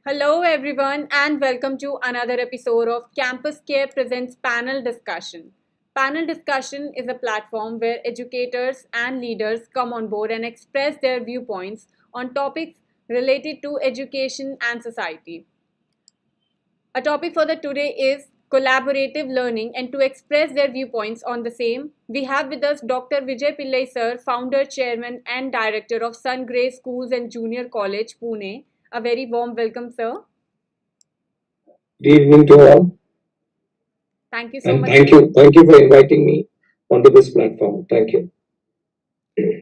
Hello, everyone, and welcome to another episode of Campus Care Presents Panel Discussion. Panel discussion is a platform where educators and leaders come on board and express their viewpoints on topics related to education and society. A topic for the today is collaborative learning, and to express their viewpoints on the same, we have with us Dr. Vijay Pillai sir, founder, chairman, and director of Sun Grey Schools and Junior College, Pune. A very warm welcome, sir. Good evening to all, Thank you so and much, sir. thank you for inviting me onto this platform. Thank you.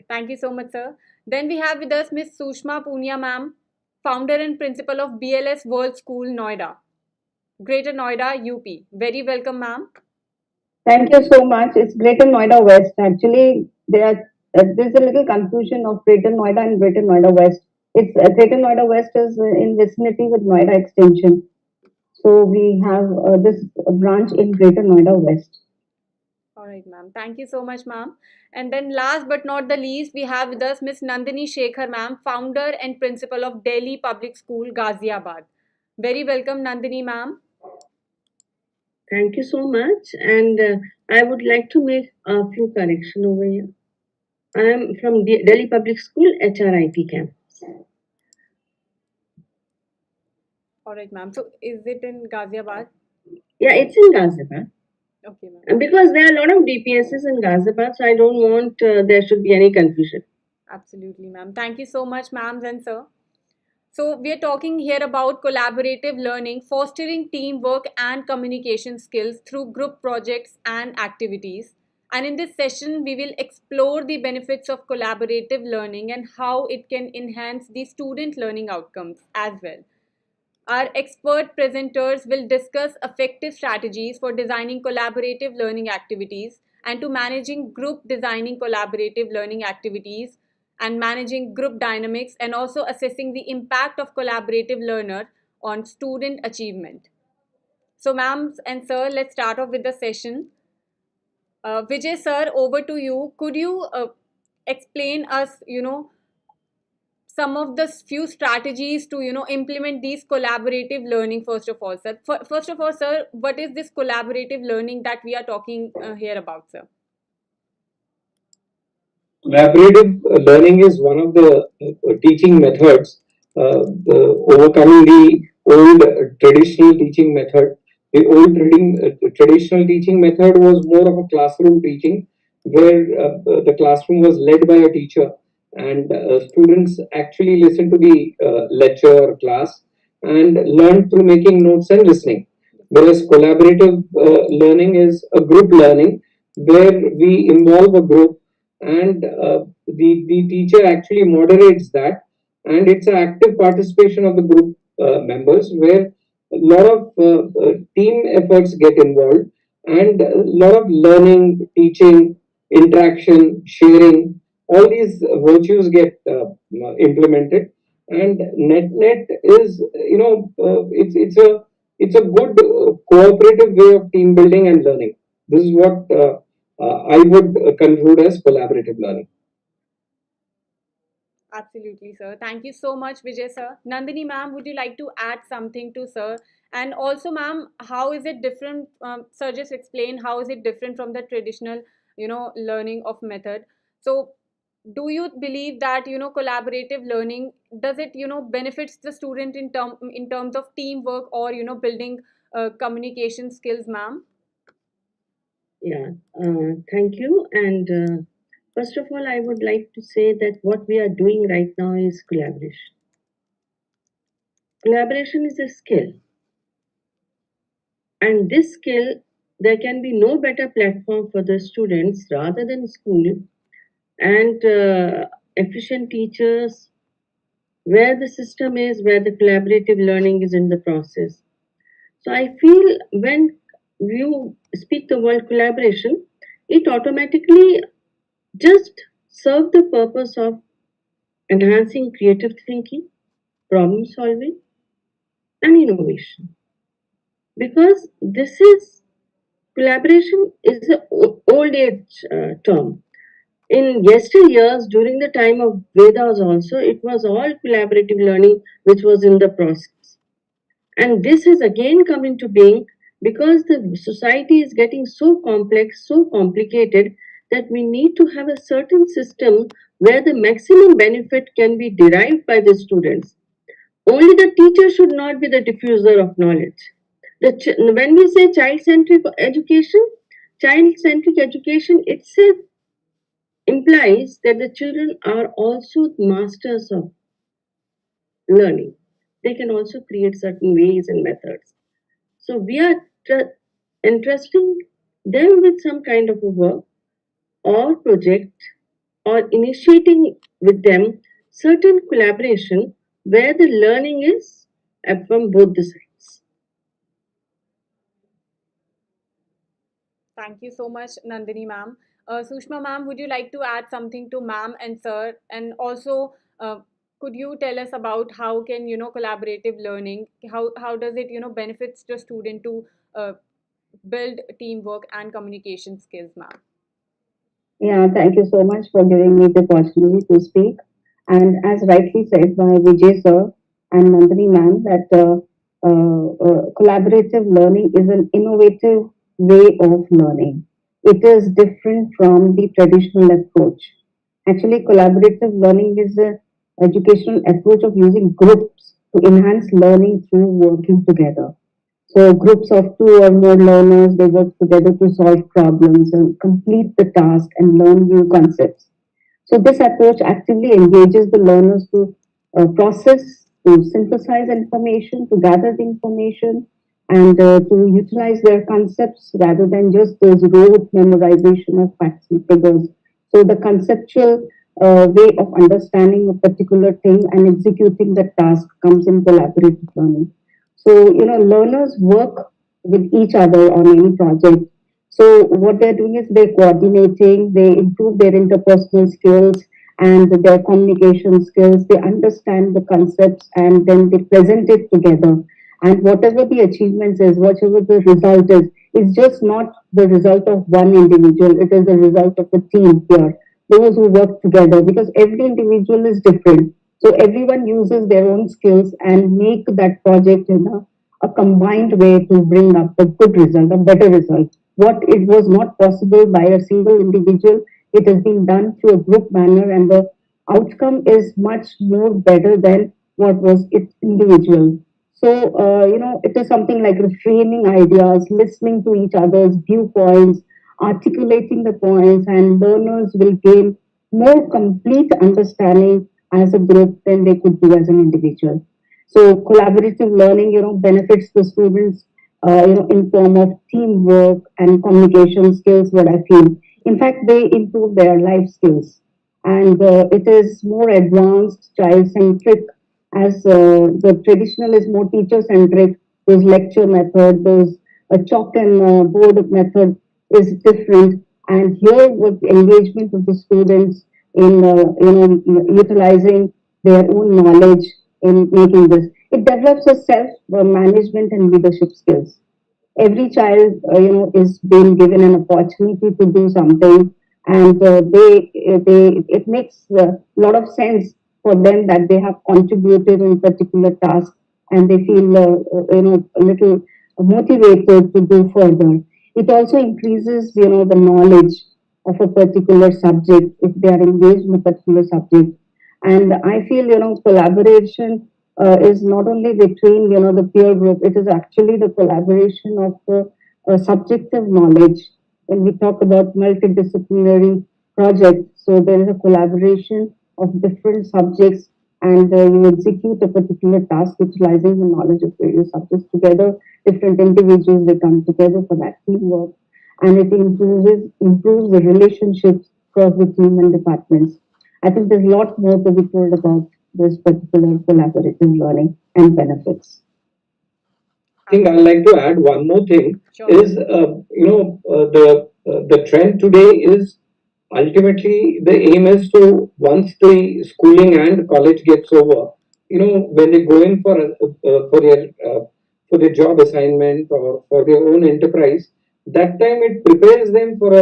Thank you so much, sir. Then we have with us Miss Sushma Punia, ma'am, founder and principal of BLS World School, Noida, Greater Noida, UP. Very welcome, ma'am. Thank you so much. It's Greater Noida West. Actually, there's a little confusion of Greater Noida and Greater Noida West. It's Greater Noida West is in vicinity with Noida Extension. So we have this branch in Greater Noida West. All right, ma'am. Thank you so much, ma'am. And then last but not the least, we have with us Miss Nandini Shekhar, ma'am, founder and principal of Delhi Public School, Ghaziabad. Very welcome, Nandini, ma'am. Thank you so much. And I would like to make a few corrections over here. I am from Delhi Public School HRIT campus. All right, ma'am. So is it in Ghaziabad? Yeah, it's in Ghaziabad. Okay, ma'am. And because there are a lot of DPSs in Ghaziabad, so I don't want there should be any confusion. Absolutely, ma'am. Thank you so much, ma'am and sir. So, we are talking here about collaborative learning, fostering teamwork and communication skills through group projects and activities. And in this session, we will explore the benefits of collaborative learning and how it can enhance the student learning outcomes as well. Our expert presenters will discuss effective strategies for designing collaborative learning activities and to managing group designing collaborative learning activities and managing group dynamics and also assessing the impact of collaborative learner on student achievement. So, ma'am and sir, let's start off with the session. Vijay sir, over to you. Could you explain us, some of the few strategies to implement these collaborative learning? First of all, sir, what is this collaborative learning that we are talking here about, sir? Collaborative learning is one of the teaching methods, overcoming the old traditional teaching method. The old traditional teaching method was more of a classroom teaching, where the classroom was led by a teacher, and students actually listened to the lecture or class and learned through making notes and listening. Whereas collaborative learning is a group learning where we involve a group, and the teacher actually moderates that, and it's an active participation of the group members where a lot of team efforts get involved, and a lot of learning, teaching, interaction, sharing, all these virtues get implemented. And net is, it's a good cooperative way of team building and learning. This is what I would conclude as collaborative learning. Absolutely, sir. Thank you so much, Vijay, sir. Nandini, ma'am, would you like to add something to sir? And also, ma'am, how is it different? Sir, just explain how is it different from the traditional, learning of method. So, do you believe that collaborative learning does it benefits the student in terms of teamwork or building communication skills, ma'am? Yeah, thank you. And first of all, I would like to say that what we are doing right now is collaboration. Collaboration is a skill, and this skill, there can be no better platform for the students rather than school and efficient teachers, where the system is, where the collaborative learning is in the process. So I feel when you speak the word collaboration, it automatically just serve the purpose of enhancing creative thinking, problem solving, and innovation. Because this is collaboration is an old age term. In yesteryears, during the time of Vedas also, it was all collaborative learning which was in the process. And this has again come into being because the society is getting so complex, so complicated, that we need to have a certain system where the maximum benefit can be derived by the students. Only the teacher should not be the diffuser of knowledge. When we say child centric education itself implies that the children are also masters of learning. They can also create certain ways and methods. So we are entrusting them with some kind of a work or project or initiating with them certain collaboration where the learning is from both the sides. Thank you so much, Nandini ma'am. Sushma ma'am, would you like to add something to ma'am and sir? And also, could you tell us about how can collaborative learning, how does it benefits the student to build teamwork and communication skills, ma'am? Yeah, thank you so much for giving me the opportunity to speak. And as rightly said by Vijay sir and Nandini ma'am, that collaborative learning is an innovative way of learning. It is different from the traditional approach. Actually, collaborative learning is an educational approach of using groups to enhance learning through working together. So groups of two or more learners, they work together to solve problems and complete the task and learn new concepts. So this approach actively engages the learners to process, to synthesize information, to gather the information, and to utilize their concepts rather than just those rote memorization of facts and figures. So the conceptual way of understanding a particular thing and executing the task comes in collaborative learning. So, learners work with each other on any project. So, what they're doing is they're coordinating, they improve their interpersonal skills and their communication skills. They understand the concepts and then they present it together. And whatever the achievements is, whatever the result is, it's just not the result of one individual, it is the result of a team here, those who work together, because every individual is different. So everyone uses their own skills and make that project in a combined way to bring up a good result, a better result. What it was not possible by a single individual, it has been done through a group manner, and the outcome is much more better than what was it individual. So, it is something like reframing ideas, listening to each other's viewpoints, articulating the points, and learners will gain more complete understanding as a group than they could do as an individual. So collaborative learning, benefits the students, in form of teamwork and communication skills. What I feel, in fact, they improve their life skills, and it is more advanced, child centric, as the traditional is more teacher centric. Those lecture method, those chalk and board method is different, and here with the engagement of the students in utilizing their own knowledge in making this. It develops a self management and leadership skills. Every child, is being given an opportunity to do something, and they it makes a lot of sense for them that they have contributed in particular task, and they feel a little motivated to do further. It also increases the knowledge of a particular subject if they are engaged in a particular subject. And I feel collaboration is not only between the peer group, it is actually the collaboration of subjective knowledge. When we talk about multidisciplinary projects, so there is a collaboration of different subjects, and you execute a particular task utilizing the knowledge of various subjects together. Different individuals, they come together for that teamwork, and it improves the relationships across the team and departments. I think there's a lot more to be told about this particular collaborative learning and benefits. I think I'd like to add one more thing. Sure. Is the trend today is ultimately the aim is to once the schooling and college gets over, when they go in for their job assignment or for their own enterprise, that time it prepares them for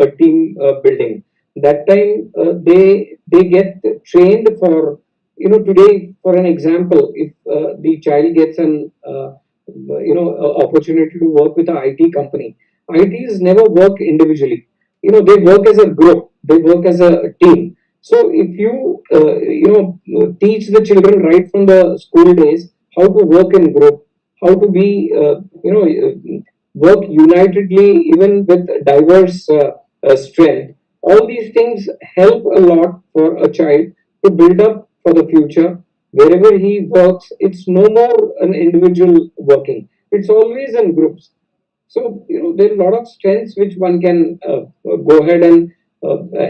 a team building. That time they get trained for, today, for an example, if the child gets an opportunity to work with an IT company. ITs never work individually. They work as a group. They work as a team. So if you teach the children right from the school days how to work in group, how to be work unitedly even with diverse strength, all these things help a lot for a child to build up for the future. Wherever he works, it's no more an individual working. It's always in groups. So, there are a lot of strengths which one can go ahead and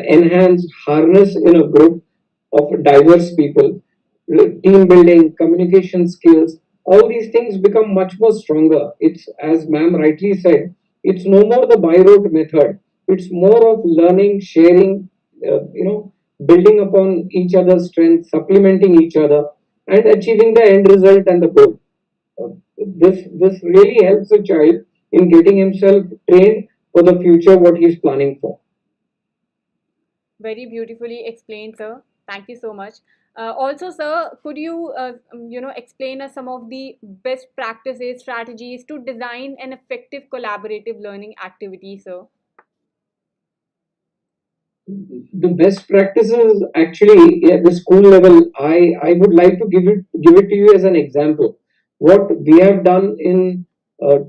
enhance, harness in a group of diverse people. Team building, communication skills, all these things become much more stronger. It's, as ma'am rightly said, it's no more the by rote method. It's more of learning, sharing, building upon each other's strengths, supplementing each other, and achieving the end result and the goal. This really helps a child in getting himself trained for the future what he is planning for. Very beautifully explained, sir. Thank you so much. Also, sir, could you, explain us some of the best practices, strategies to design an effective collaborative learning activity, sir? The best practices actually at the school level, I would like to give it to you as an example what we have done in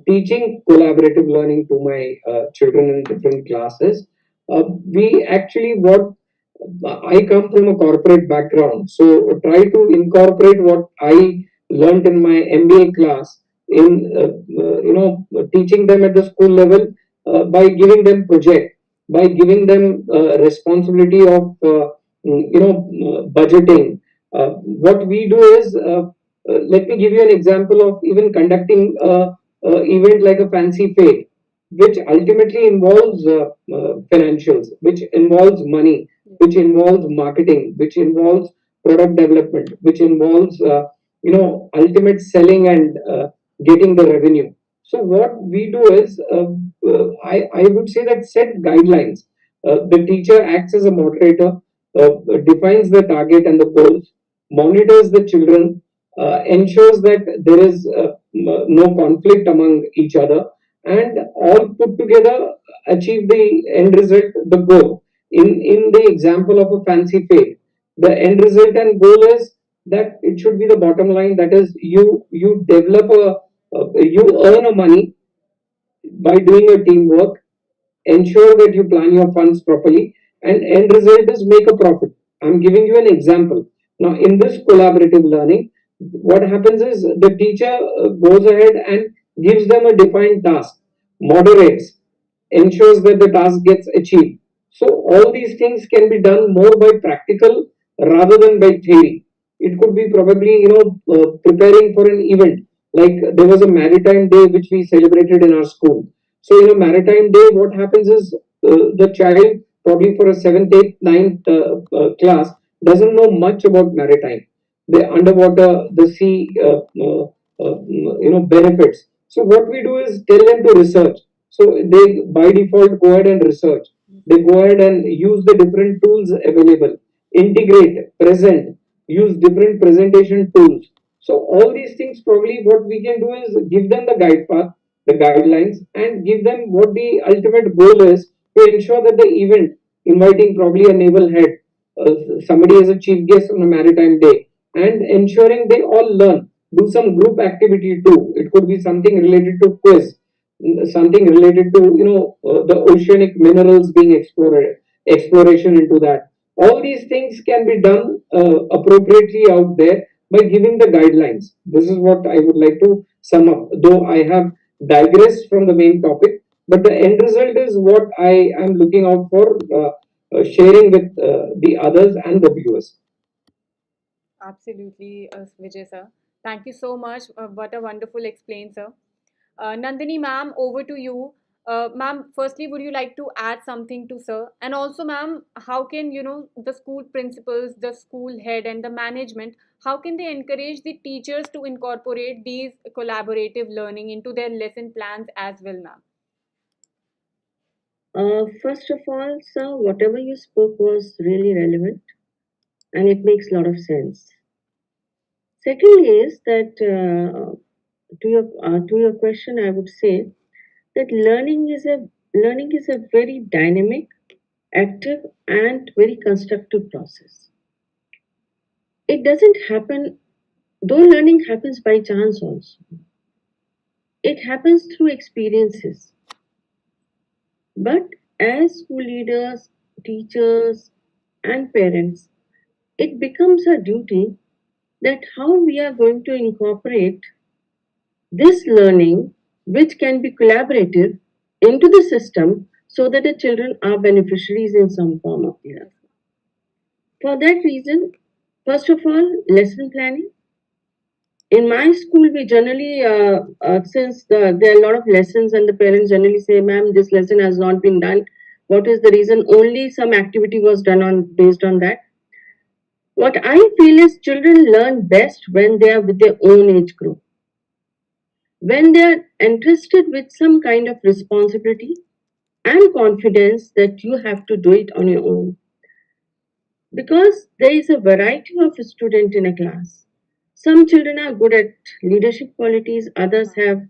teaching collaborative learning to my children in different classes. We actually what I come from a corporate background, so try to incorporate what I learned in my MBA class in teaching them at the school level, by giving them project, by giving them responsibility of budgeting. What we do is, let me give you an example of even conducting a event like a fancy fete, which ultimately involves financials, which involves money, which involves marketing, which involves product development, which involves ultimate selling and getting the revenue. So what we do is, I would say that set guidelines. The teacher acts as a moderator, defines the target and the goals, monitors the children, ensures that there is no conflict among each other, and all put together achieve the end result, the goal. In the example of a fancy fete, the end result and goal is that it should be the bottom line. That is, you develop you earn a money by doing your teamwork, ensure that you plan your funds properly, and end result is make a profit. I'm giving you an example. Now, in this collaborative learning, what happens is the teacher goes ahead and gives them a defined task, moderates, ensures that the task gets achieved. So all these things can be done more by practical rather than by theory. It could be probably preparing for an event, like there was a maritime day which we celebrated in our school. So in a maritime day, what happens is the child probably for a seventh, eighth, ninth class doesn't know much about maritime, the underwater, the sea, benefits. So what we do is tell them to research. So they by default go ahead and research. They go ahead and use the different tools available, integrate, present, use different presentation tools. So all these things probably what we can do is give them the guide path, the guidelines, and give them what the ultimate goal is to ensure that the event, inviting probably a naval head, somebody as a chief guest on a maritime day, and ensuring they all learn. Do some group activity too. It could be something related to quiz, something related to the oceanic minerals being explored, exploration into that. All these things can be done appropriately out there by giving the guidelines. This is what I would like to sum up, though I have digressed from the main topic, but the end result is what I am looking out for, sharing with the others and the viewers. Absolutely, Vijay, sir. Thank you so much. What a wonderful explain, sir. Nandini, ma'am, over to you. Ma'am, firstly, would you like to add something to sir? And also, ma'am, how can the school principals, the school head, and the management, how can they encourage the teachers to incorporate these collaborative learning into their lesson plans as well, ma'am? First of all, sir, whatever you spoke was really relevant and it makes a lot of sense. Second is that to your question, I would say that learning is a very dynamic, active, and very constructive process. It doesn't happen, though learning happens by chance also. It happens through experiences. But as school leaders, teachers, and parents, it becomes our duty that how we are going to incorporate this learning, which can be collaborative, into the system so that the children are beneficiaries in some form or the other. For that reason, first of all, lesson planning. In my school, we generally, there are a lot of lessons, and the parents generally say, "Ma'am, this lesson has not been done. What is the reason?" Only some activity was done on based on that. What I feel is children learn best when they are with their own age group. When they are entrusted with some kind of responsibility and confidence that you have to do it on your own. Because there is a variety of students in a class. Some children are good at leadership qualities, others have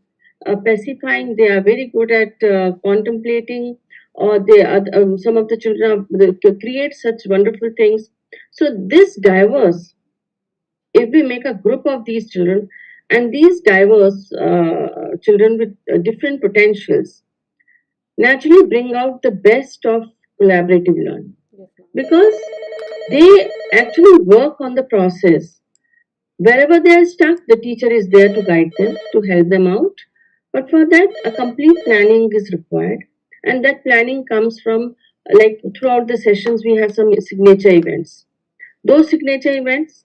pacifying, they are very good at contemplating, or some of the children create such wonderful things. So, this diverse, if we make a group of these children, and these diverse children with different potentials, naturally bring out the best of collaborative learning because they actually work on the process. Wherever they are stuck, the teacher is there to guide them, to help them out. But for that, a complete planning is required. And that planning comes from, like, throughout the sessions, we have some signature events. Those signature events,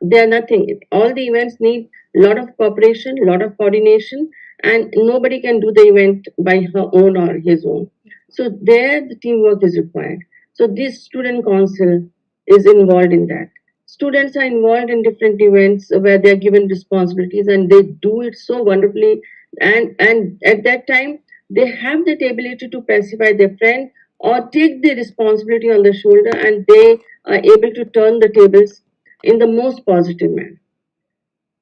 they are nothing. All the events need a lot of cooperation, a lot of coordination, and nobody can do the event by her own or his own. So there, the teamwork is required. So this student council is involved in that. Students are involved in different events where they are given responsibilities, and they do it so wonderfully. And at that time, they have that ability to pacify their friend or take the responsibility on the shoulder, and they are able to turn the tables in the most positive manner.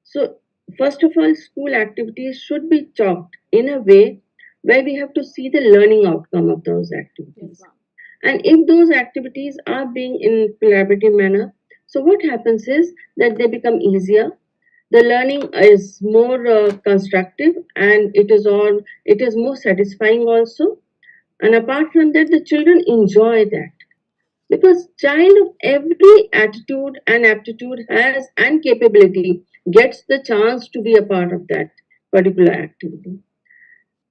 So, first of all, school activities should be chalked in a way where we have to see the learning outcome of those activities. And if those activities are being in collaborative manner, so what happens is that they become easier. The learning is more constructive, and it is more satisfying also. And apart from that, the children enjoy that because child of every attitude and aptitude has and capability gets the chance to be a part of that particular activity.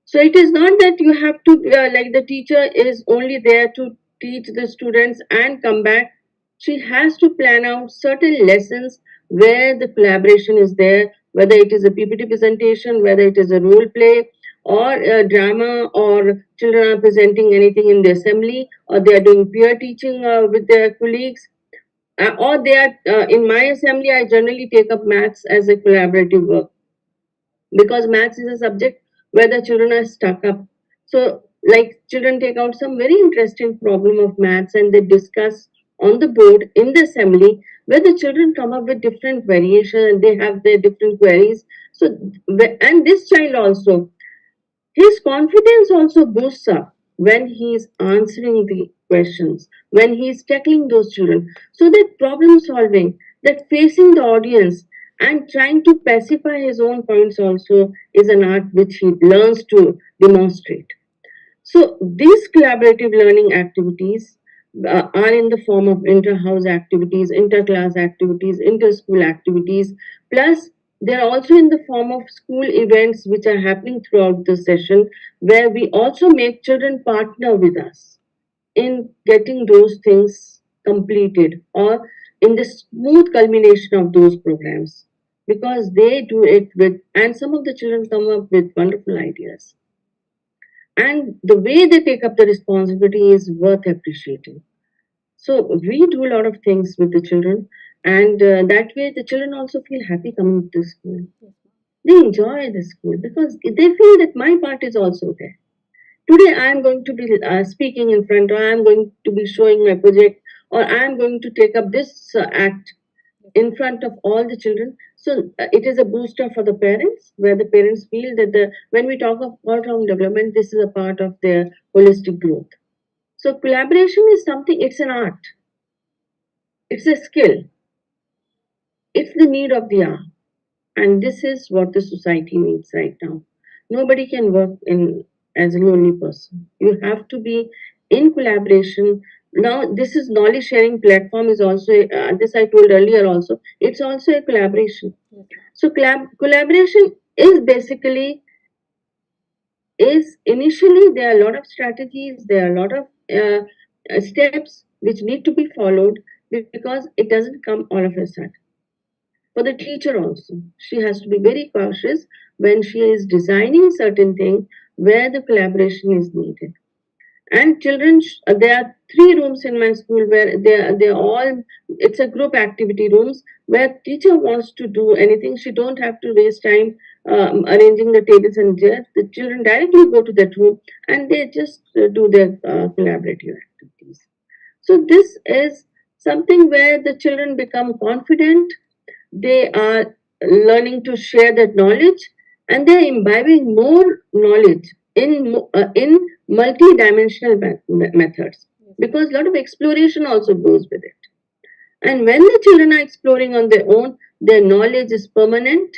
So it is not that you have to like the teacher is only there to teach the students and come back. She has to plan out certain lessons where the collaboration is there, whether it is a PPT presentation, whether it is a role play or a drama, or children are presenting anything in the assembly, or they are doing peer teaching with their colleagues, or they are in my assembly. I generally take up maths as a collaborative work because maths is a subject where the children are stuck up. So, like children take out some very interesting problem of maths and they discuss on the board in the assembly where the children come up with different variations and they have their different queries. So, and this child also, his confidence also boosts up when he is answering the questions, when he is tackling those children. So that problem solving, that facing the audience and trying to pacify his own points also is an art which he learns to demonstrate. So these collaborative learning activities are in the form of inter-house activities, inter-class activities, inter-school activities. Plus, they're also in the form of school events which are happening throughout the session, where we also make children partner with us in getting those things completed or in the smooth culmination of those programs because they do it with, and some of the children come up with wonderful ideas and the way they take up the responsibility is worth appreciating. So we do a lot of things with the children, and that way the children also feel happy coming to school. They enjoy the school because they feel that my part is also there. Today I am going to be speaking in front, or I am going to be showing my project, or I am going to take up this act in front of all the children. So it is a booster for the parents, where the parents feel that when we talk of all-round development, this is a part of their holistic growth. So collaboration is something, it's an art, it's a skill, it's the need of the hour. And this is what the society needs right now. Nobody can work in as a lonely person. You have to be in collaboration. Now, this is knowledge sharing platform is also this I told earlier also. It's also a collaboration. So collaboration is basically is initially there are a lot of strategies, there are a lot of steps which need to be followed because it doesn't come all of a sudden. For the teacher also, she has to be very cautious when she is designing certain things where the collaboration is needed. And children, there are 3 rooms in my school where they're all, it's a group activity rooms where teacher wants to do anything. She don't have to waste time arranging the tables and chairs. The children directly go to that room and they just do their collaborative activities. So this is something where the children become confident, they are learning to share that knowledge, and they're imbibing more knowledge in multi-dimensional methods, because a lot of exploration also goes with it. And when the children are exploring on their own, their knowledge is permanent,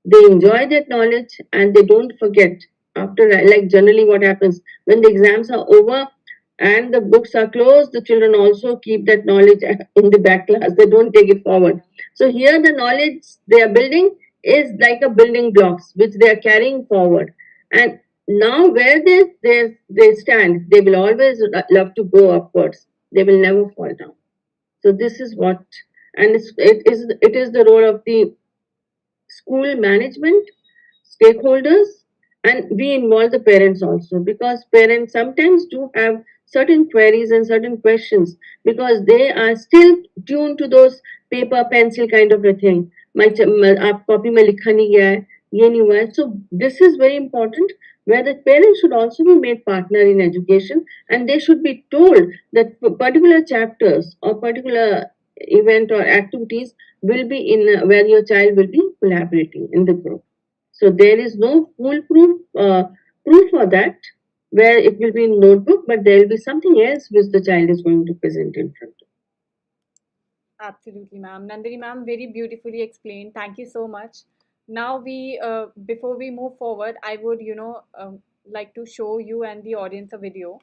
they enjoy that knowledge, and they don't forget after, like generally what happens when the exams are over and the books are closed, the children also keep that knowledge in the back class, they don't take it forward. So here the knowledge they are building is like a building blocks which they are carrying forward, and now where they stand, they will always love to go upwards, they will never fall down. So this is what, and it is the role of the school management, stakeholders, and we involve the parents also, because parents sometimes do have certain queries and certain questions because they are still tuned to those paper pencil kind of a thing. आप copy में लिखा नहीं गया है, ये नहीं हुआ है. So this is very important, where the parents should also be made partner in education, and they should be told that particular chapters or particular event or activities will be in where your child will be collaborating in the group. So there is no foolproof proof for that, where it will be in notebook, but there will be something else which the child is going to present in front of. Absolutely, ma'am. Nandini, ma'am, very beautifully explained. Thank you so much. Now before we move forward, I would, like to show you and the audience a video.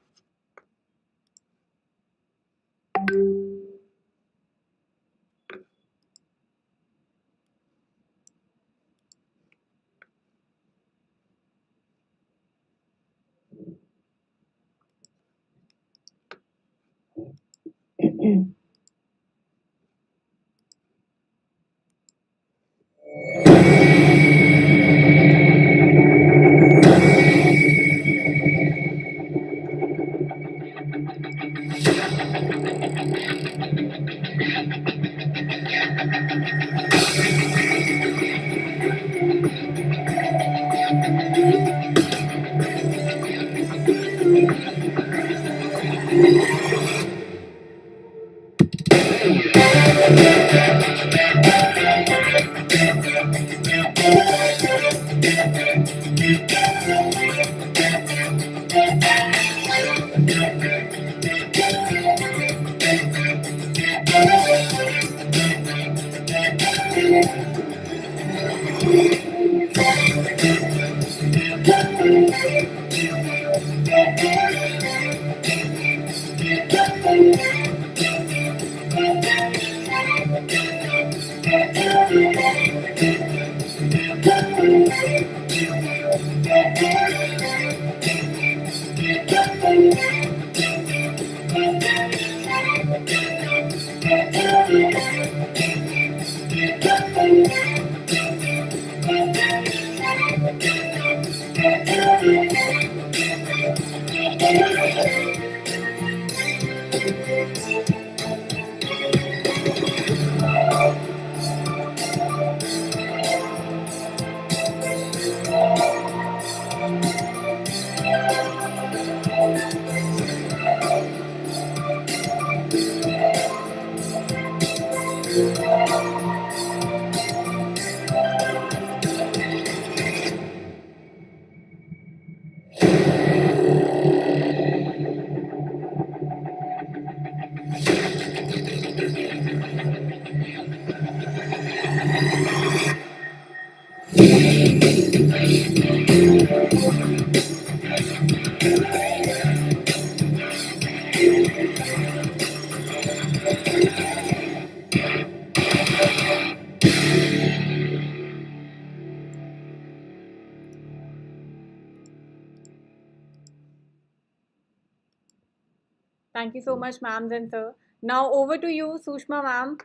Thank you so much, ma'am and sir. Now over to you, Sushma ma'am.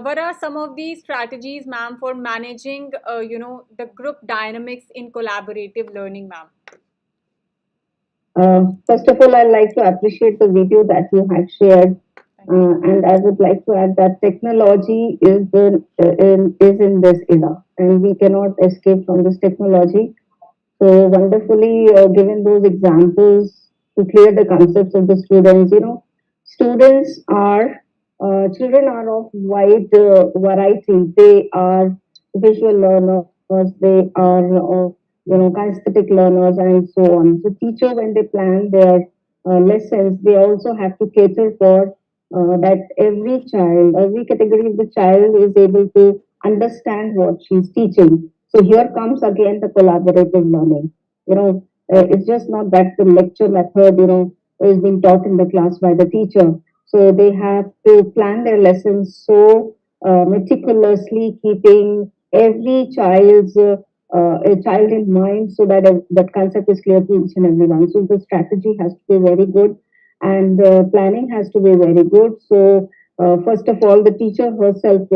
What are some of the strategies, ma'am, for managing, the group dynamics in collaborative learning, ma'am? First of all, I'd like to appreciate the video that you have shared, Thank you. and I would like to add that technology is in this era, and we cannot escape from this technology. So wonderfully given those examples to clear the concepts of the students. Students are children are of wide variety. They are visual learners. They are kinesthetic learners and so on. So teacher, when they plan their lessons, they also have to cater for that every child, every category of the child is able to understand what she's teaching. So here comes again the collaborative learning. It's just not that the lecture method, is being taught in the class by the teacher. So they have to plan their lessons so meticulously, keeping every child's a child in mind, so that that concept is clear to each and everyone. So the strategy has to be very good, and planning has to be very good. So first of all, the teacher herself,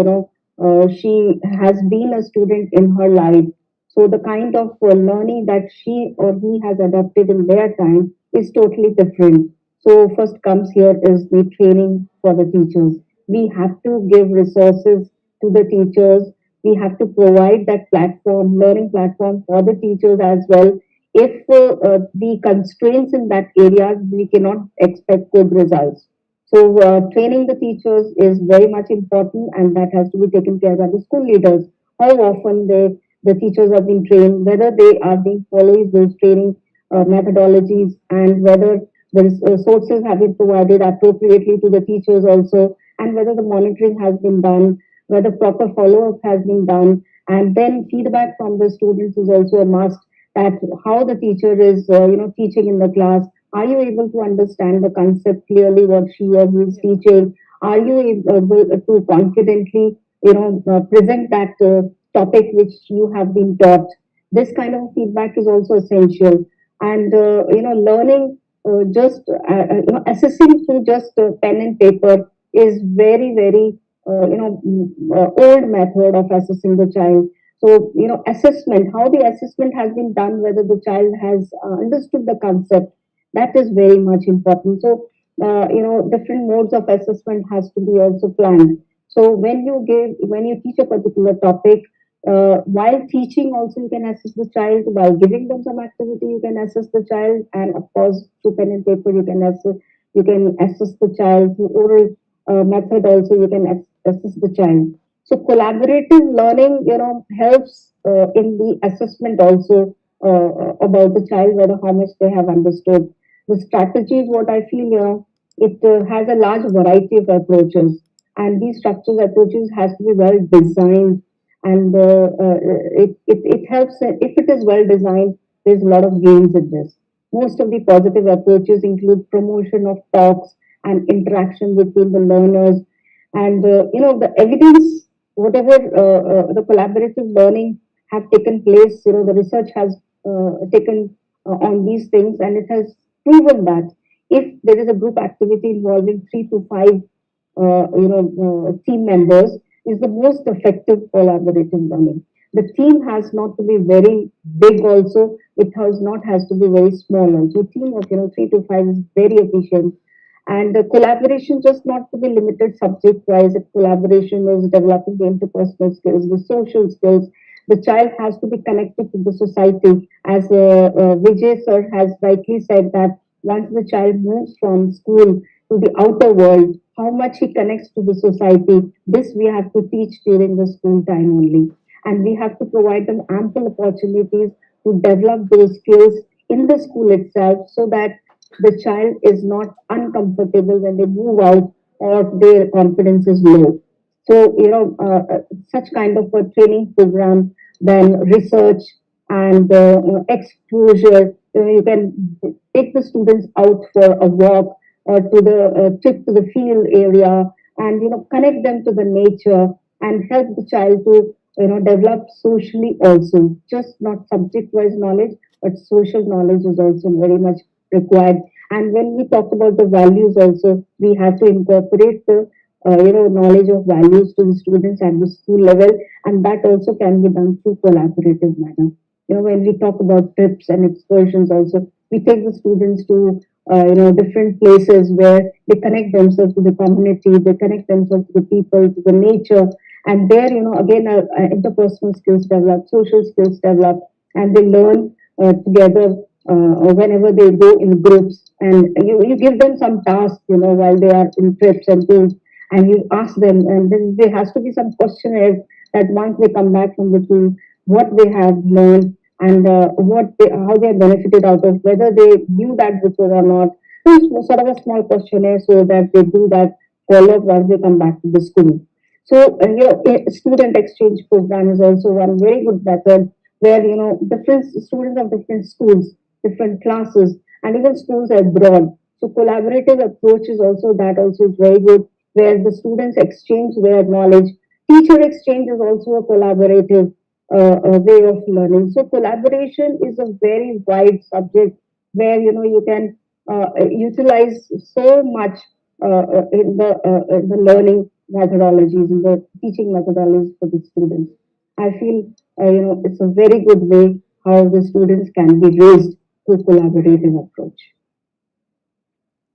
she has been a student in her life. So the kind of learning that she or he has adopted in their time is totally different. So first comes here is the training for the teachers. We have to give resources to the teachers. We have to provide that platform, learning platform for the teachers as well. If the constraints in that area, we cannot expect good results. So training the teachers is very much important, and that has to be taken care by the school leaders. How often the teachers are being trained, whether they are being following those training methodologies, and whether the sources have been provided appropriately to the teachers also, and whether the monitoring has been done, whether proper follow-up has been done, and then feedback from the students is also a must. That how the teacher is, teaching in the class. Are you able to understand the concept clearly? What she or he is Yes. teaching? Are you able to confidently, present that topic which you have been taught? This kind of feedback is also essential, and learning just assessing through just pen and paper is very very old method of assessing the child. So assessment, how the assessment has been done, whether the child has understood the concept, that is very much important. So different modes of assessment has to be also planned. So when you teach a particular topic, while teaching also you can assess the child. While giving them some activity, you can assess the child, and of course through pen and paper you can assess the child. Through oral method also you can assess the child. So collaborative learning, helps in the assessment also about the child, whether how much they have understood. The strategies, what I feel, it has a large variety of approaches, and these structured approaches has to be well designed, and it helps. If it is well designed, there's a lot of gains in this. Most of the positive approaches include promotion of talks and interaction between the learners, and the evidence, whatever the collaborative learning have taken place. The research has taken on these things, and it has proven that if there is a group activity involving 3 to 5 team members, is the most effective collaborative learning. The team has not to be very big also, it has not has to be very small also. Team of 3 to 5 is very efficient. And the collaboration just not to be limited subject wise. If collaboration is developing the interpersonal skills, the social skills, the child has to be connected to the society. As Vijay sir has rightly said that once the child moves from school to the outer world, how much he connects to the society. This we have to teach during the school time only. And we have to provide them ample opportunities to develop those skills in the school itself so that the child is not uncomfortable when they move out or their confidence is low. So, such kind of a training program, then research and exposure. You can take the students out for a walk or to the trip to the field area, and connect them to the nature and help the child to develop socially also. Just not subject-wise knowledge, but social knowledge is also very much required. And when we talk about the values also, we have to incorporate the knowledge of values to the students at the school level, and that also can be done through collaborative manner. When we talk about trips and excursions also, we take the students to different places where they connect themselves to the community, they connect themselves to the people, to the nature, and there again interpersonal skills develop, social skills develop, and they learn together whenever they go in groups. And you give them some tasks while they are in trips and tours, and you ask them, and then there has to be some questionnaires that once they come back from the tour, what they have learned and how they benefited out of, whether they knew that before or not. So it's sort of a small questionnaire so that they do that follow up once they come back to the school. So, a student exchange program is also one very good method where, different students of different schools, different classes, and even schools abroad. So, collaborative approach is also that also is very good, where the students exchange their knowledge. Teacher exchange is also a collaborative way of learning. So, collaboration is a very wide subject where, you can utilize so much in the learning methodologies, in the teaching methodologies for the students. I feel it's a very good way how the students can be raised through collaborative approach.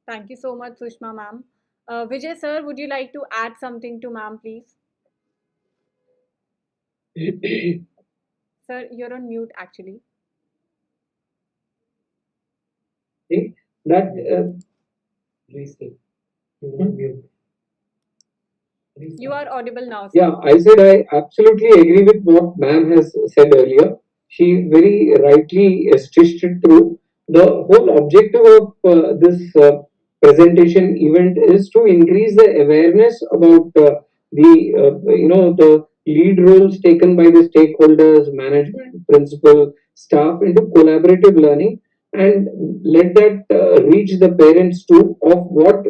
Thank you so much, Sushma ma'am. Vijay sir, would you like to add something to ma'am, please? Sir, you're on mute actually. think that please say, you want mute. You are audible now, sir. Yeah, I said I absolutely agree with what ma'am has said earlier. She very rightly stitched it through. The whole objective of this presentation event is to increase the awareness about the lead roles taken by the stakeholders, management, principal, staff into collaborative learning, and let that reach the parents too of what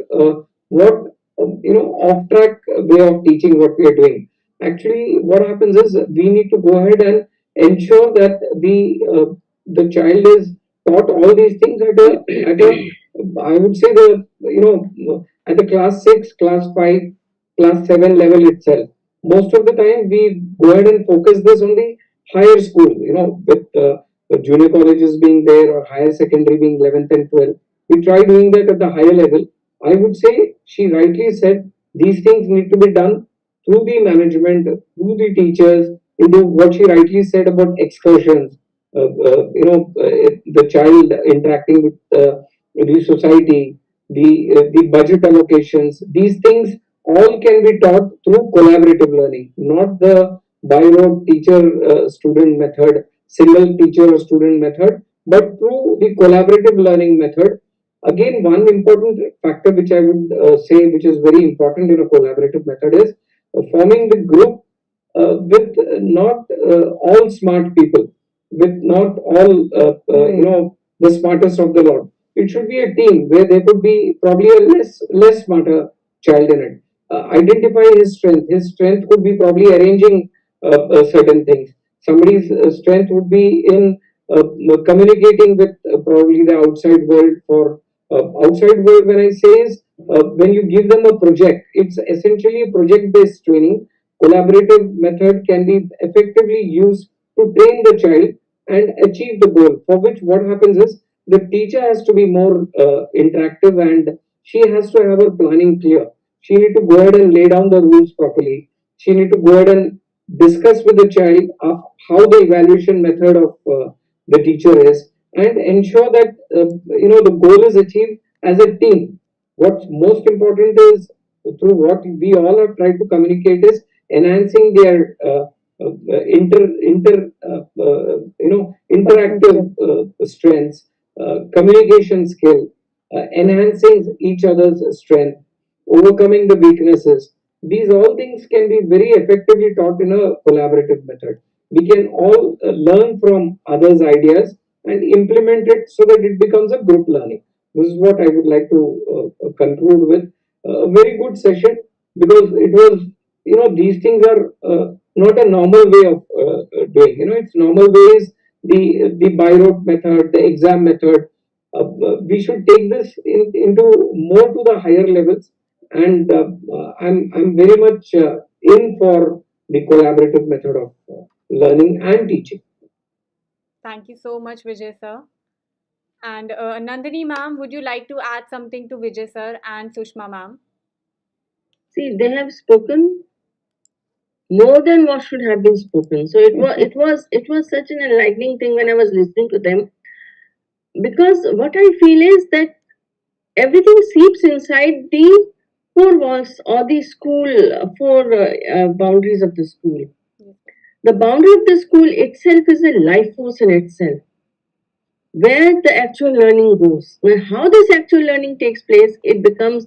off track way of teaching what we are doing. Actually, what happens is we need to go ahead and ensure that the child is taught all these things at a I would say the at the class 6, class 5, class 7 level itself. Most of the time we go ahead and focus this on the higher school, with junior colleges being there or higher secondary being 11th and 12th. We try doing that at the higher level. I would say she rightly said these things need to be done through the management, through the teachers, into what she rightly said about excursions, the child interacting with the society, the budget allocations. These things all can be taught through collaborative learning, not the by rote teacher student method, single teacher student method, but through the collaborative learning method. Again, one important factor which I would say, which is very important in a collaborative method, is forming the group with not all smart people, with not all the smartest of the lot. It should be a team where there could be probably a less smarter child in it. Identify his strength. His strength could be probably arranging certain things. Somebody's strength would be in communicating with probably the outside world. For outside world, when I say is when you give them a project, it's essentially a project based training. Collaborative method can be effectively used to train the child and achieve the goal, for which what happens is the teacher has to be more interactive, and she has to have her planning clear. She need to go ahead and lay down the rules properly. She need to go ahead and discuss with the child how the evaluation method of the teacher is, and ensure that the goal is achieved as a team. What's most important is through what we all have tried to communicate is enhancing their interactive strengths, communication skill, enhancing each other's strength, overcoming the weaknesses. These all things can be very effectively taught in a collaborative method. We can all learn from others' ideas and implement it so that it becomes a group learning. This is what I would like to conclude with. A very good session, because it was, these things are not a normal way of doing. It's normal way is the by rote method, the exam method. We should take this into more to the higher levels, and I'm very much in for the collaborative method of learning and teaching. Thank you so much, Vijay sir. And Nandini ma'am, would you like to add something to Vijay sir and Sushma ma'am? See, they have spoken more than what should have been spoken. So it was such an enlightening thing when I was listening to them, because what I feel is that everything seeps inside the four walls or the school, four boundaries of the school. The boundary of the school itself is a life force in itself, where the actual learning goes. Now, how this actual learning takes place, it becomes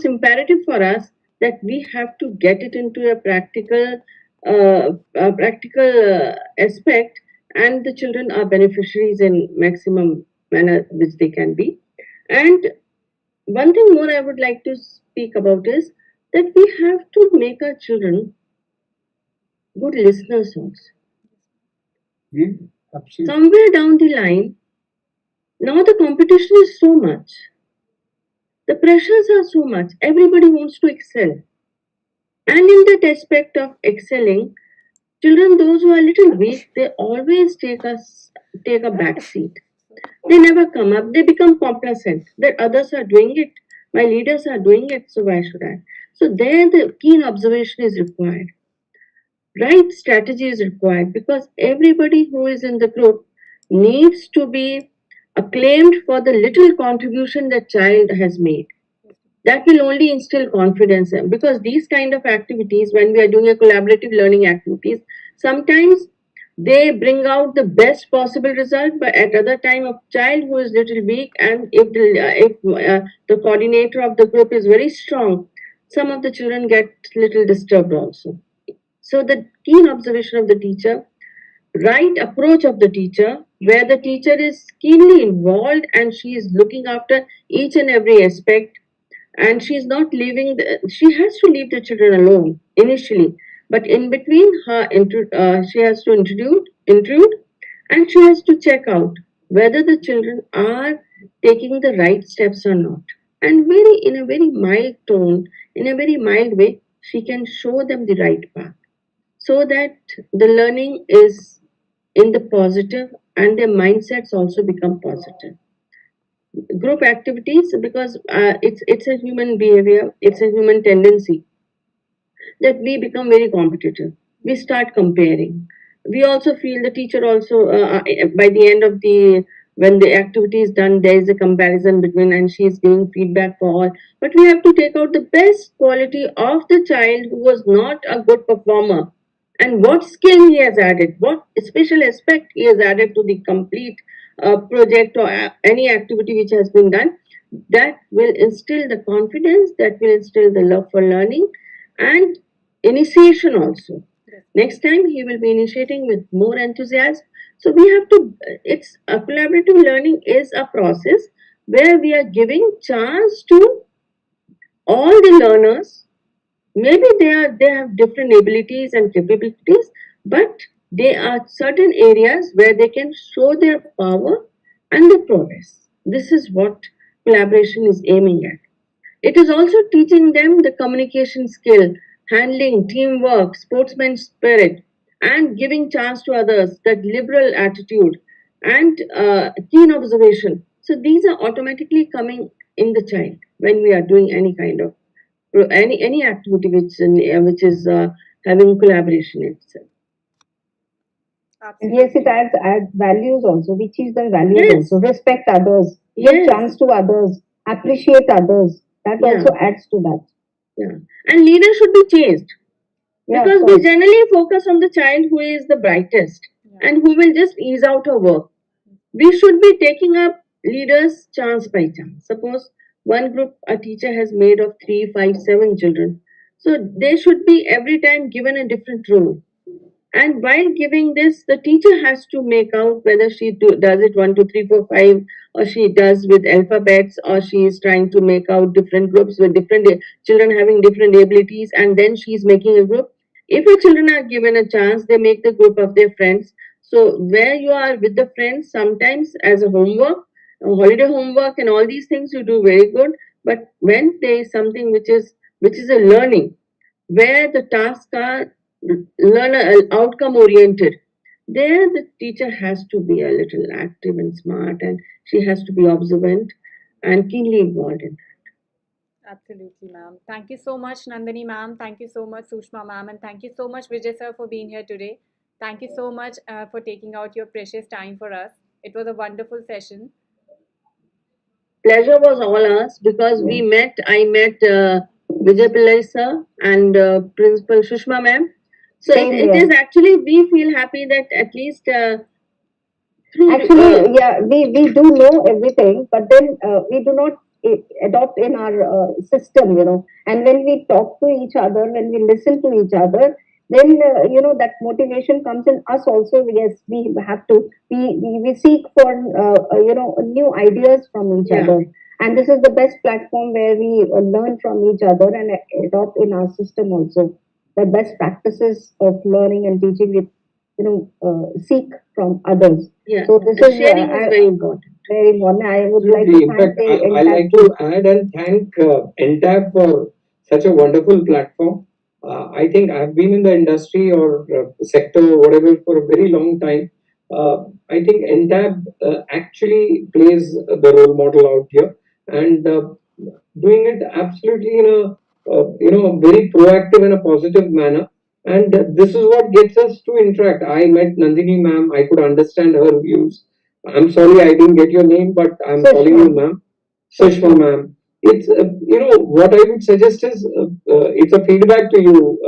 imperative for us that we have to get it into a practical aspect, and the children are beneficiaries in maximum manner which they can be. And one thing more I would like to speak about is that we have to make our children good listeners also. Yeah, absolutely. Somewhere down the line, now the competition is so much, the pressures are so much, everybody wants to excel. And in that aspect of excelling, children, those who are little weak, they always take a back seat. They never come up, they become complacent that others are doing it, my leaders are doing it, so why should I? So there the keen observation is required. Right strategy is required, because everybody who is in the group needs to be acclaimed for the little contribution that child has made. That will only instill confidence, because these kind of activities, when we are doing a collaborative learning activities, sometimes they bring out the best possible result, but at other time a child who is little weak, and if the coordinator of the group is very strong, some of the children get little disturbed also. So the keen observation of the teacher, right approach of the teacher, where the teacher is keenly involved and she is looking after each and every aspect, and she is not leaving she has to leave the children alone initially, but in between she has to intrude, and she has to check out whether the children are taking the right steps or not, and very in a very mild tone, in a very mild way, she can show them the right path, so that the learning is in the positive and their mindsets also become positive. Group activities, because it's a human behavior, it's a human tendency that we become very competitive, we start comparing. We also feel the teacher also, by the end of the, when the activity is done, there is a comparison between, and she is giving feedback for all, but we have to take out the best quality of the child who was not a good performer, and what skill he has added, what special aspect he has added to the complete project or any activity which has been done. That will instill the confidence, that will instill the love for learning and initiation also. Next time he will be initiating with more enthusiasm. So we have to, it's a collaborative learning is a process where we are giving chance to all the learners. Maybe they have different abilities and capabilities, but there are certain areas where they can show their power and their progress. This is what collaboration is aiming at. It is also teaching them the communication skill, handling, teamwork, sportsman spirit, and giving chance to others, that liberal attitude and keen observation. So these are automatically coming in the child when we are doing any kind of any activity which is having collaboration itself. And yes, it adds values also. We teach them values Yes, also. Respect others, give yes, chance to others, appreciate others. That Yeah. also adds to that. Yeah. And leaders should be changed. Yeah, Because of we course. generally focus on the child who is the brightest Yeah. and who will just ease out her work. We should be taking up leaders chance by chance. Suppose one group a teacher has made of 3, 5, 7 children. So they should be every time given a different role. And while giving this, the teacher has to make out whether she does it 1, 2, 3, 4, 5, or she does with alphabets, or she is trying to make out different groups with different children having different abilities, and then she is making a group. If the children are given a chance, they make the group of their friends. So where you are with the friends, sometimes as a homework, a holiday homework, and all these things you do very good. But when there is something which is a learning, where the tasks are learner outcome oriented, there the teacher has to be a little active and smart, and she has to be observant and keenly involved in. Absolutely, ma'am. Thank you so much, Nandini ma'am. Thank you so much, Sushma ma'am. And thank you so much, Vijay sir, for being here today. Thank you so much for taking out your precious time for us. It was a wonderful session. Pleasure was all ours because I met Vijay Pillai sir and Principal Shushma ma'am. So Same it here. is actually, we feel happy that at least through Actually, yeah, we do know everything, but then we do not adopt in our system, And when we talk to each other, when we listen to each other, then that motivation comes in us also. Yes, we have to. We seek for new ideas from each yeah. other, and this is the best platform where we learn from each other and adopt in our system also the best practices of learning and teaching. With seek from others. Yeah, So this the is sharing is very important. very important. I would like Absolutely. to In thank fact, the I entire like to team. add and thank NTAB for such a wonderful platform. I think I've been in the industry or sector, whatever, for a very long time. I think NTAB actually plays the role model out here and doing it absolutely in a very proactive and a positive manner. And this is what gets us to interact. I met Nandini ma'am. I could understand her views. I'm sorry I didn't get your name, but I'm calling Sushma. you ma'am. Sushma ma'am. It's what I would suggest is it's a feedback to you,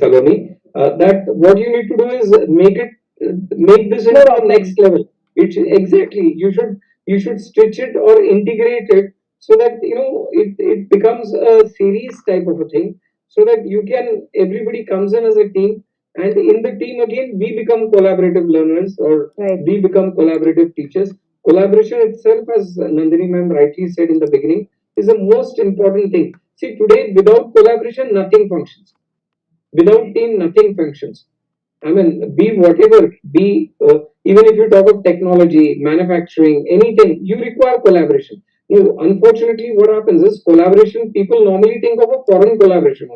Saloni, that what you need to do is make this into More the next often. level. It exactly you should stitch it or integrate it so that it becomes a series type of a thing, so that you can everybody comes in as a team, and in the team again we become collaborative learners or Right. we become collaborative teachers. Collaboration itself, as Nandini ma'am rightly said in the beginning, is the most important thing. See, today without collaboration, nothing functions. Without team, nothing functions. I mean, be whatever, be even if you talk of technology, manufacturing, anything, you require collaboration. Unfortunately, what happens is collaboration. People normally think of a foreign collaboration.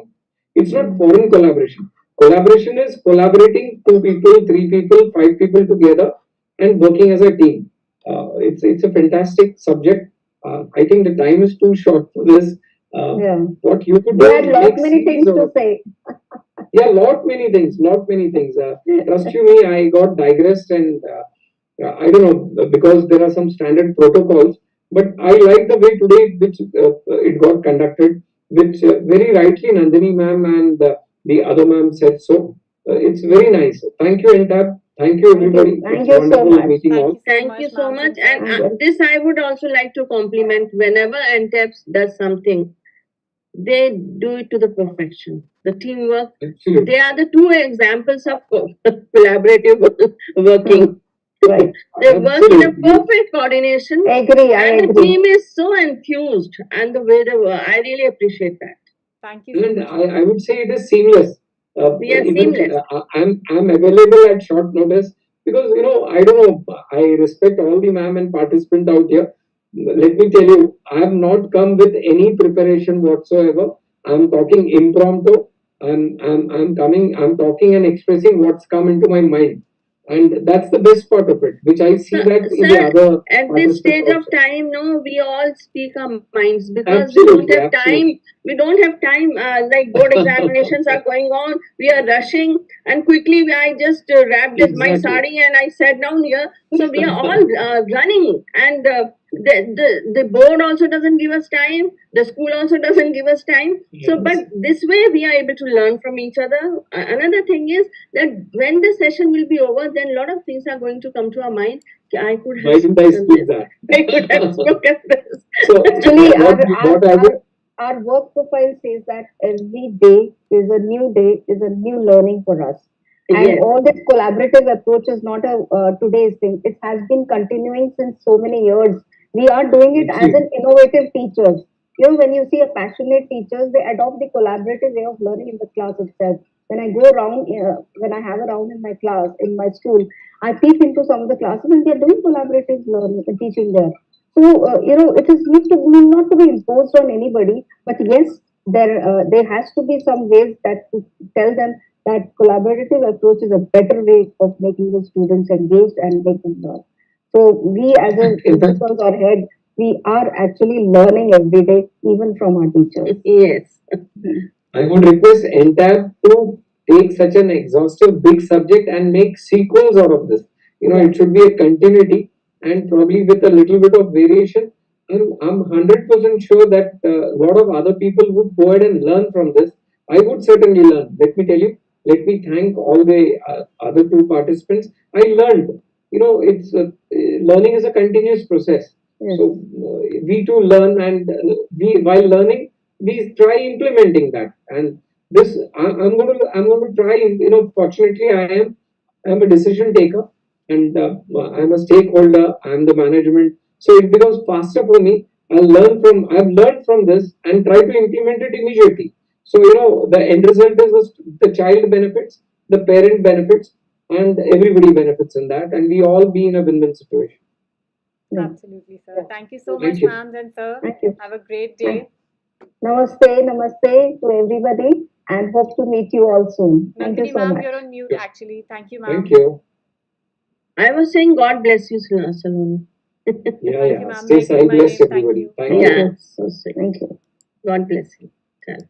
It's not foreign collaboration. Collaboration is collaborating two people, three people, five people together and working as a team. It's a fantastic subject. I think the time is too short for this. Yeah. What you could We do had is lot make many series things to of say. yeah, lot many things. Trust you me, I got digressed and I don't know because there are some standard protocols, but I like the way today which it got conducted, which very rightly Nandini ma'am and the other ma'am said so. It's very nice. Thank you, NTAP. Thank you, Thank you. everybody. Thank It's you so wonderful much. meeting Thank you all. so Thank much, you so ma'ams much. and sir. And Thank you. this I would also like to compliment whenever NTEPS does something, they do it to the perfection. The teamwork, Absolutely. they are the two examples of collaborative working. Right. They work in a Absolutely. perfect coordination, Agree. I and the agree. team is so enthused, and the way they work, I really appreciate that. Thank you so And much, I ma'am. would say it is seamless. We are Even seamless. I'm available at short notice because I don't know. I respect all the ma'am and participant out here. Let me tell you, I have not come with any preparation whatsoever. I'm talking impromptu. I'm coming. I'm talking and expressing what's come into my mind, and that's the best part of it, which I see Sir, that in the sir, other at this participants stage of also. time, no, we all speak our minds because we don't Absolutely, have time. absolutely, We don't have time. Like board examinations are going on, we are rushing, and quickly I just wrapped my exactly. sari and I sat down here. So we are all running, and the board also doesn't give us time, the school also doesn't give us time. So Yes. but this way we are able to learn from each other. Another thing is that when the session will be over, then a lot of things are going to come to our mind. I could have Why didn't I spoken speak this. that? I could have spoken this. So Actually, what I would our work profile says that every day is a new day, is a new learning for us. And Yes. all this collaborative approach is not a today's thing. It has been continuing since so many years. We are doing it as an innovative teachers. You know, when you see a passionate teachers, they adopt the collaborative way of learning in the class itself. When I go around, when I have a round in my class, in my school, I peep into some of the classes and they are doing collaborative learning, teaching there. So it is need not to be imposed on anybody, but yes, there has to be some ways that to tell them that collaborative approach is a better way of making the students engaged and make them learn. So we as a in fact, principals or head, we are actually learning every day, even from our teachers. Yes. I would request NTAB to take such an exhaustive big subject and make sequels out of this. It should be a continuity and probably with a little bit of variation. I'm 100% sure that a lot of other people would go ahead and learn from this. I would certainly learn. Let me tell you. Let me thank all the other two participants. I learned. It's learning is a continuous process. Yes. So we too learn, and we while learning we try implementing that. And this I'm going to try. Fortunately, I'm a decision taker, and I'm a stakeholder. I'm the management, so it becomes faster for me. I've learned from this and try to implement it immediately. So the end result is the child benefits, the parent benefits, and everybody benefits in that, and we all be in a win-win situation. Yeah. Absolutely, sir. Thank you so Thank much, you. ma'ams and sir. Thank you. Have a great day. Namaste, namaste to everybody, and hope to meet you all soon. Thank you Nandini, so ma'am, much. you're on mute actually. Thank you, Thank ma'am. you. I was saying God bless you, Saloni. Yeah, Thank yeah. you, ma'am. Stay Mentioning my blessed, name. Thank everybody. you. Thank Thank you. Yeah, you. so sweet. Thank you. God bless you. Chalo.